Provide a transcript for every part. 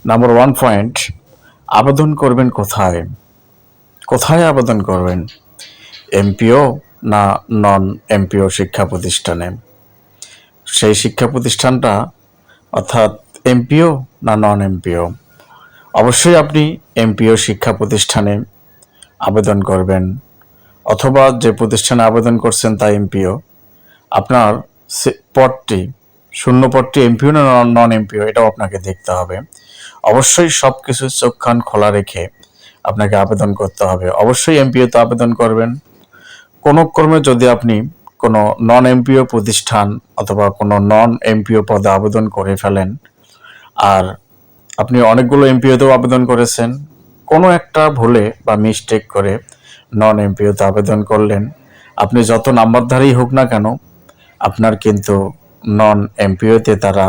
Number 1 point, আবেদন করবেন কোথায়? কোথায় আবেদন করবেন? এমপিও না নন এমপিও শিক্ষা প্রতিষ্ঠানে? সেই শিক্ষা প্রতিষ্ঠানটা অর্থাৎ এমপিও না নন এমপিও? অবশ্যই আপনি এমপিও শিক্ষা প্রতিষ্ঠানে আবেদন করবেন, অথবা যে প্রতিষ্ঠানে আবেদন করছেন তা এমপিও। আপনার পদটি, শূন্য পদটি এমপিও না নন এমপিও, এটাও আপনাকে দেখতে হবে। অবশ্যই সব কিছু চোখ কান খোলা রেখে আপনাকে আবেদন করতে হবে। অবশ্যই এমপিওতে আবেদন করবেন। কোনো ক্রমে যদি আপনি কোনো নন এমপিও প্রতিষ্ঠান অথবা কোনো নন এমপিও পদে আবেদন করে ফেলেন, আর আপনি অনেকগুলো এমপিওতেও আবেদন করেছেন, কোনো একটা ভুলে বা মিস্টেক করে নন এমপিওতে আবেদন করলেন, আপনি যত নাম্বারধারী হোক না কেন, আপনার কিন্তু নন এমপিওতে তারা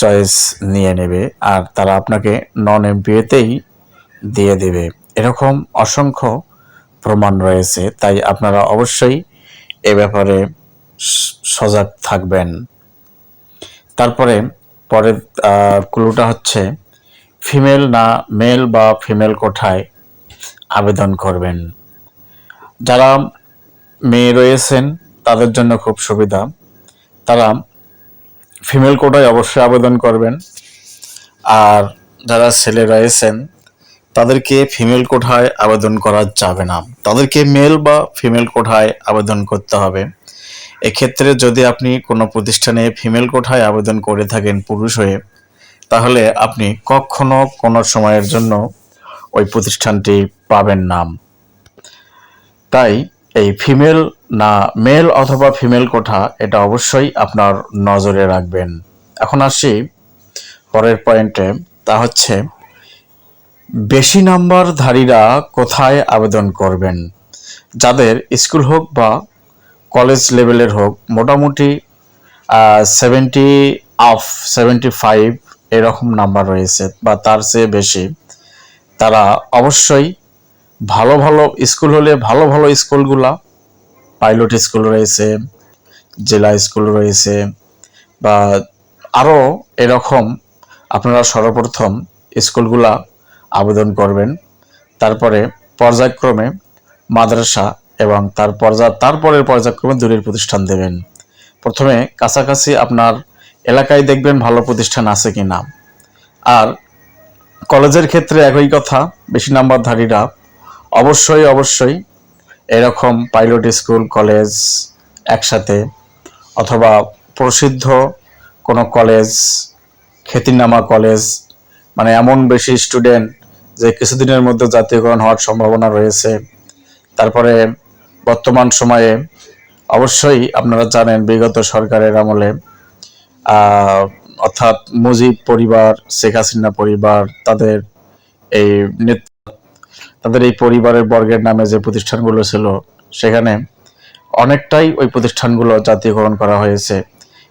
চয়েস নিয়ে নেবে, আর তারা আপনাকে নন এমপিওতেই দিয়ে দেবে। এরকম অসংখ্য প্রমাণ রয়েছে, তাই আপনারা অবশ্যই এ ব্যাপারে সজাগ থাকবেন। তারপরে পরের ক্লুটা হচ্ছে, ফিমেল না মেল বা ফিমেল কোঠায় আবেদন করবেন। যারা মেয়ে রয়েছেন তাদের জন্য খুব সুবিধা, তারা ফিমেল কোটায় অবশ্যই আবেদন করবেন। আর যারা ছেলে রয়েছেন তাদেরকে ফিমেল কোঠায় আবেদন করা যাবে না, তাদেরকে মেল বা ফিমেল কোঠায় আবেদন করতে হবে। এক্ষেত্রে যদি আপনি কোনো প্রতিষ্ঠানে ফিমেল কোঠায় আবেদন করে থাকেন পুরুষ হয়ে, তাহলে আপনি কখনো কোনো সময়ের জন্য ওই প্রতিষ্ঠানটি পাবেন না। তাই এই ফিমেল না মেল অথবা ফিমেল কোঠা, এটা অবশ্যই আপনার নজরে রাখবেন। এখন আসি পরের পয়েন্টে, তা হচ্ছে বেশি নাম্বারধারীরা কোথায় আবেদন করবেন? যাদের স্কুল হোক বা কলেজ লেভেলের হোক, মোটামুটি 75 এরকম নাম্বার রয়েছে বা তার চেয়ে বেশি, তারা অবশ্যই ভালো ভালো স্কুল হলে ভালো ভালো স্কুলগুলা, পাইলট স্কুল রয়েছে, জেলা স্কুল রয়েছে, বা আরও এরকম আপনারা সর্বপ্রথম স্কুলগুলা আবেদন করবেন। তারপরে পর্যায়ক্রমে মাদ্রাসা এবং তারপরের পর্যায়ক্রমে দূরের প্রতিষ্ঠান দেবেন। প্রথমে কাছাকাছি আপনার এলাকায় দেখবেন ভালো প্রতিষ্ঠান আছে কি না। আর কলেজের ক্ষেত্রে একই কথা, বেশি নাম্বারধারীরা অবশ্যই এরকম পাইলট স্কুল কলেজ একসাথে, অথবা প্রসিদ্ধ কোনো কলেজ, খ্যাতিনামা কলেজ, মানে এমন বেশি স্টুডেন্ট যে কিছুদিনের মধ্যে জাতীয়করণ হওয়ার সম্ভাবনা রয়েছে। তারপরে বর্তমান সময়ে অবশ্যই আপনারা জানেন বিগত সরকারের আমলে অর্থাৎ মুজিব পরিবার, শেখ হাসিনা পরিবার, তাদের এই পরিবারের বর্গের নামে যে প্রতিষ্ঠানগুলো ছিল, সেখানে অনেকটাই ওই প্রতিষ্ঠানগুলো জাতীয়করণ করা হয়েছে।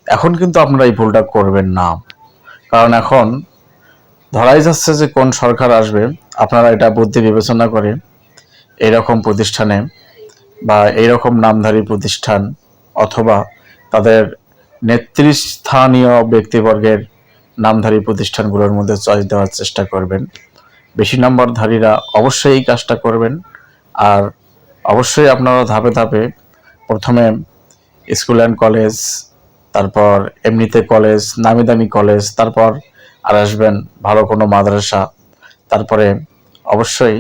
এখন কিন্তু আপনারা এই ভুলটা করবেন না, কারণ এখন ধরাই যাচ্ছে যে কোন সরকার আসবে। আপনারা এটা বুদ্ধি বিবেচনা করে এইরকম প্রতিষ্ঠানে বা এইরকম নামধারী প্রতিষ্ঠান অথবা তাদের নেতৃস্থানীয় ব্যক্তিবর্গের নামধারী প্রতিষ্ঠানগুলোর মধ্যে চয়েস দেওয়ার চেষ্টা করবেন। বেশি নাম্বারধারীরা অবশ্যই এই কাজটা করবেন। আর অবশ্যই আপনারা ধাপে ধাপে প্রথমে স্কুল অ্যান্ড কলেজ, তারপর এমনিতে কলেজ, নামি দামি কলেজ, তারপর আর আসবেন ভালো কোনো মাদ্রাসা, তারপরে অবশ্যই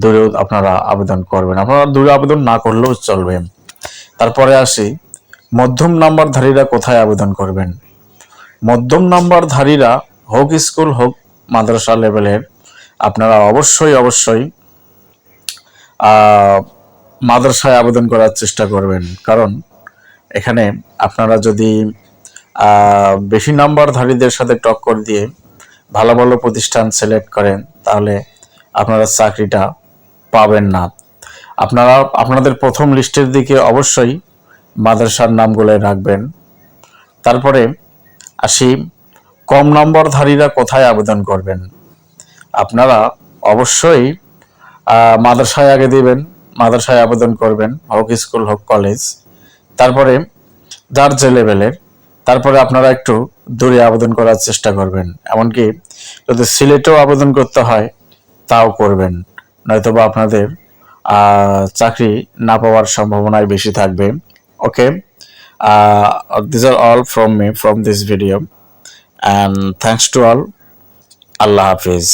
দূরেও আপনারা আবেদন করবেন। আপনারা দূরে আবেদন না করলেও চলবে। তারপরে আসি মধ্যম নাম্বারধারীরা কোথায় আবেদন করবেন? মধ্যম নাম্বারধারীরা হোক স্কুল হোক মাদ্রাসা লেভেলের, আপনারা অবশ্যই মাদ্রাসায় আবেদন করার চেষ্টা করবেন। কারণ এখানে আপনারা যদি বেশি নাম্বারধারীদের সাথে টক্কর দিয়ে ভালো ভালো প্রতিষ্ঠান সিলেক্ট করেন, তাহলে আপনারা চাকরিটা পাবেন না। আপনারা আপনাদের প্রথম লিস্টের দিকে অবশ্যই মাদ্রাসার নামগুলো রাখবেন। তারপরে আসি কম নম্বরধারীরা কোথায় আবেদন করবেন? আপনারা অবশ্যই মাদ্রাসায় আগে দিবেন, মাদ্রাসায় আবেদন করবেন, হোক স্কুল হোক কলেজ। তারপরে যার যে লেভেলের, তারপরে আপনারা একটু দূরে আবেদন করার চেষ্টা করবেন, এমনকি যদি সিলেটেও আবেদন করতে হয় তাও করবেন, নয়তোবা আপনাদের চাকরি না পাওয়ার সম্ভাবনাই বেশি থাকবে। ওকে, these are all from me from this video, and thanks to all. Allah Hafiz.